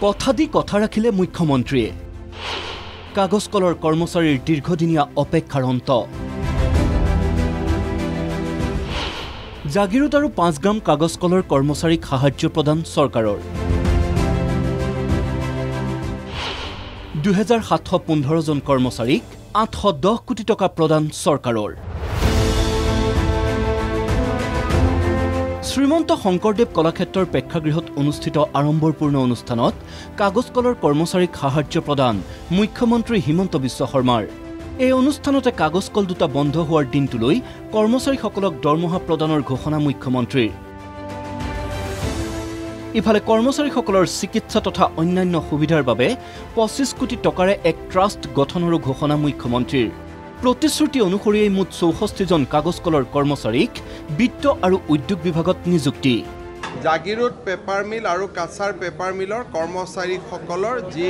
কথা দি কথা ৰাখিলে মুখ্যমন্ত্ৰীয়ে কাগজকলৰ কৰ্মচাৰীৰ দীৰ্ঘদিনীয়া অপেক্ষাৰ অন্ত জাগিৰোড আৰু 5 গ্ৰাম কাগজকলৰ কৰ্মচাৰীক সাহায্য প্ৰদান চৰকাৰৰ 2715 জন কৰ্মচাৰীক 810 কোটি টকা প্ৰদান চৰকাৰৰ শ্ৰীমন্ত শংকৰদেৱ কলাক্ষেত্ৰৰ প্ৰেক্ষাগৃহত অনুষ্ঠিত আড়ম্বৰপূৰ্ণ অনুষ্ঠানত কাগজকলৰ কৰ্মচাৰীক সাহায্য প্ৰদান মুখ্যমন্ত্ৰী হিমন্ত বিশ্ব শৰ্মাৰ এই অনুষ্ঠানতে কাগজকল দুটা বন্ধ হোৱাৰ দিনটোলৈ কৰ্মচাৰীসকলক দৰমহা প্ৰদানৰ ঘোষণা মুখ্যমন্ত্ৰীৰ ইফালে কৰ্মচাৰীসকলৰ চিকিৎসা তথা অন্যান্য সুবিধাৰ বাবে 25 কোটি টকাৰে এক ট্ৰাষ্ট গঠনৰো ঘোষণা মুখ্যমন্ত্ৰীৰ প্ৰতিশ্ৰুতি অনুসৰি মুঠ 64 জন কাগজকলৰ কৰ্মচাৰীক বিত্ত আৰু উদ্যোগ বিভাগত নিযুক্তি জাগিৰোড পেপাৰ মিল আৰু কাছাৰ পেপাৰ মিলৰ কৰ্মচাৰীসকলৰ যি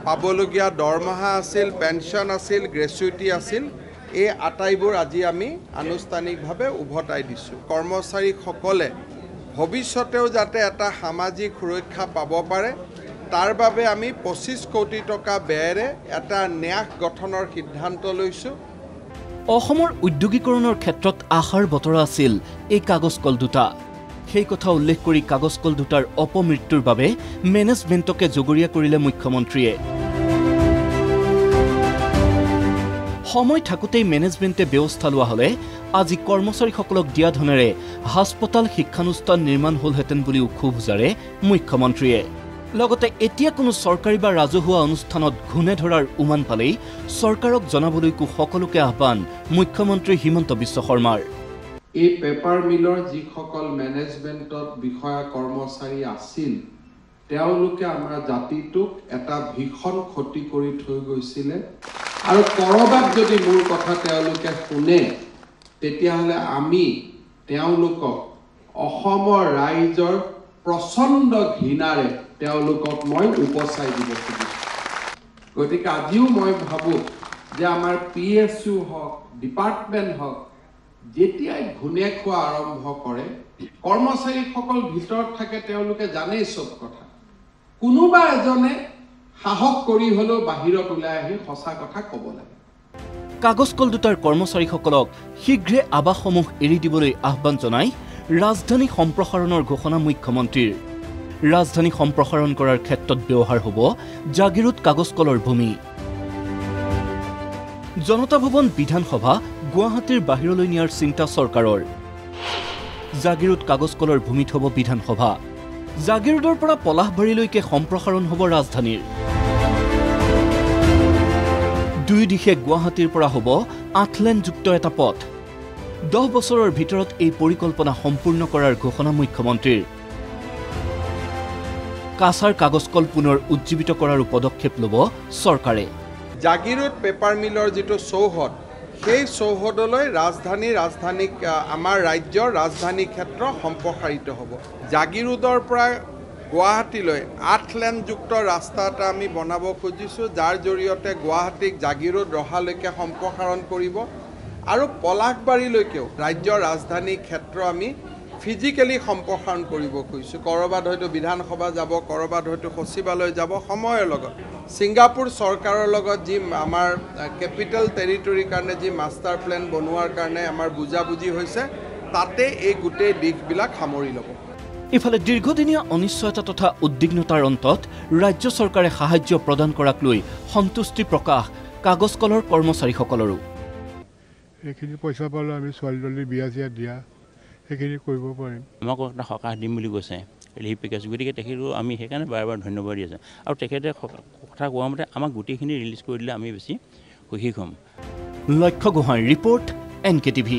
পাবলগীয়া দৰমহা আছিল পেনশন আছিল গ্ৰেচুইটি আছিল এই আটাইবোৰ আজি আমি আনুষ্ঠানিকভাৱে উভতাই দিছোঁ কৰ্মচাৰীসকলে ভৱিষ্যতেও যাতে এটা সামাজিক সুৰক্ষা পাব পাৰে তাৰ বাবে আমি 25 কোটি টকা ব্যয়েৰে এটা ন্যাস গঠনৰ সিদ্ধান্ত লৈছোঁ অসমৰ উদ্যোগীকৰণৰ ক্ষেত্ৰত আশাৰ বতৰা আছিল এই কাগজকল দুটা সেই কথা উল্লেখ কৰি কাগজকল দুটাৰ অপমৃত্যুৰ বাবে মেনেজমেণ্টকে জগৰীয়া কৰিলে মুখ্যমন্ত্ৰীয়ে সময় থাকোঁতেই মেনেজমেণ্টে ব্যৱস্থা লোৱা হ'লে আজি কৰ্মচাৰীসকলক দিয়া ধনেৰে হাস্পতাল শিক্ষানুষ্ঠান নিৰ্মাণ হ'লহেঁতেন বুলিও ক্ষোভ জাৰে মুখ্যমন্ত্ৰীয়ে লগতে এতিয়া কোনো চৰকাৰী বা ৰাজহুৱা অনুষ্ঠানত ঘূনে ধৰাৰ উমান পালেই চৰকাৰক জনাবলৈকো সকলোকে আহ্বান মুখ্যমন্ত্ৰী হিমন্ত বিশ্ব শৰ্মাৰ এই পেপাৰ মিলৰ যিসকল মেনেজমেণ্টত বিষয়া কৰ্মচাৰী আছিল তেওঁলোকে আমাৰ জাতিটোক এটা ভীষণ ক্ষতি কৰি থৈ গৈছিলে আৰু কৰবাত যদি মোৰ কথা তেওঁলোকে শুনে তেতিয়াহ'লে আমি তেওঁলোকক অসমৰ ৰাইজৰ প্ৰচণ্ড ঘৃণাৰে তেওঁলোকক মই উপচাই দিব খুজিছোঁ গতিকে আজিও মই ভাবোঁ যে আমাৰ PSU হওক ডিপাৰ্টমেণ্ট হওক যেতিয়াই ঘূনে খোৱা আৰম্ভ কৰে কৰ্মচাৰীসকল ভিতৰত থাকে তেওঁলোকে জানেই চব কথা কোনোবা এজনে সাহস কৰি হ'লেও বাহিৰত ওলাই আহি সঁচা কথা ক'ব লাগে কাগজকল দুটাৰ কৰ্মচাৰীসকলক শীঘ্ৰে আৱাসসমূহ এৰি দিবলৈ আহ্বান জনাই ৰাজধানী সম্প্ৰসাৰণৰ ঘোষণা মুখ্যমন্ত্ৰীৰ ৰাজধানী সম্প্ৰসাৰণ কৰাৰ ক্ষেত্ৰত ব্যৱহাৰ হ'ব জাগিৰোড কাগজকলৰ ভূমি জনতা ভৱন বিধানসভা গুৱাহাটীৰ বাহিৰলৈ নিয়াৰ চিন্তা চৰকাৰৰ জাগিৰোড কাগজকলৰ ভূমিত হ'ব বিধানসভা জাগিৰোডৰ পৰা পলাশবাৰীলৈকে সম্প্ৰসাৰণ হ'ব ৰাজধানীৰ দুই দিশে গুৱাহাটীৰ পৰা হ'ব 8 লেনযুক্ত এটা পথ 10 বছৰৰ ভিতৰত এই পৰিকল্পনা সম্পূৰ্ণ কৰাৰ ঘোষণা মুখ্যমন্ত্ৰীৰ কাছাৰ কাগজকল পুনৰ উজ্জীৱিত কৰাৰ পদক্ষেপ ল'ব চৰকাৰে জাগিৰোড পেপাৰ মিলৰ যিটো চৌহদ সেই চৌহদলৈ ৰাজধানী আমাৰ ৰাজ্যৰ ৰাজধানী ক্ষেত্ৰ সম্প্ৰসাৰিত হ'ব জাগিৰোডৰ পৰা গুৱাহাটীলৈ 8 লেনযুক্ত ৰাস্তা এটা আমি বনাব খুজিছোঁ যাৰ জৰিয়তে গুৱাহাটীক জাগিৰোড ৰহালৈকে সম্প্ৰসাৰণ কৰিব আৰু পলাশবাৰীলৈকেও ৰাজ্যৰ ৰাজধানী ক্ষেত্ৰ আমি ফিজিকেলি সম্প্ৰসাৰণ কৰিব খুজিছোঁ কৰবাত হয়তো বিধানসভা যাব কৰবাত হয়তো সচিবালয় যাব সময়ৰ লগত ছিংগাপুৰ চৰকাৰৰ লগত যি আমাৰ কেপিটেল টেৰিটৰীৰ কাৰণে যি মাষ্টাৰ প্লেন বনোৱাৰ কাৰণে আমাৰ বুজাবুজি হৈছে তাতে এই গোটেই দিশবিলাক সামৰি ল'ব ইফালে দীৰ্ঘদিনীয়া অনিশ্চয়তা তথা উদ্বিগ্নতাৰ অন্তত ৰাজ্য চৰকাৰে সাহায্য প্ৰদান কৰাক লৈ সন্তুষ্টি প্ৰকাশ কাগজকলৰ কৰ্মচাৰীসকলৰো এইখিনি পইচা পালে আমি ছোৱালীজনীৰ বিয়া চিয়া দিয়া সেইখিনি কৰিব পাৰিম আমাক এটা সকাহ দিম বুলি কৈছে ৰিলিফ পেকেজ গতিকে তেখেতক আমি সেইকাৰণে বাৰে বাৰে ধন্যবাদ দি আছোঁ আৰু তেখেতে কথা কোৱা মতে আমাক গোটেইখিনি ৰিলিজ কৰি দিলে আমি বেছি সুখী হ'ম লক্ষ্য গোহাঁইৰ ৰিপৰ্ট NKTV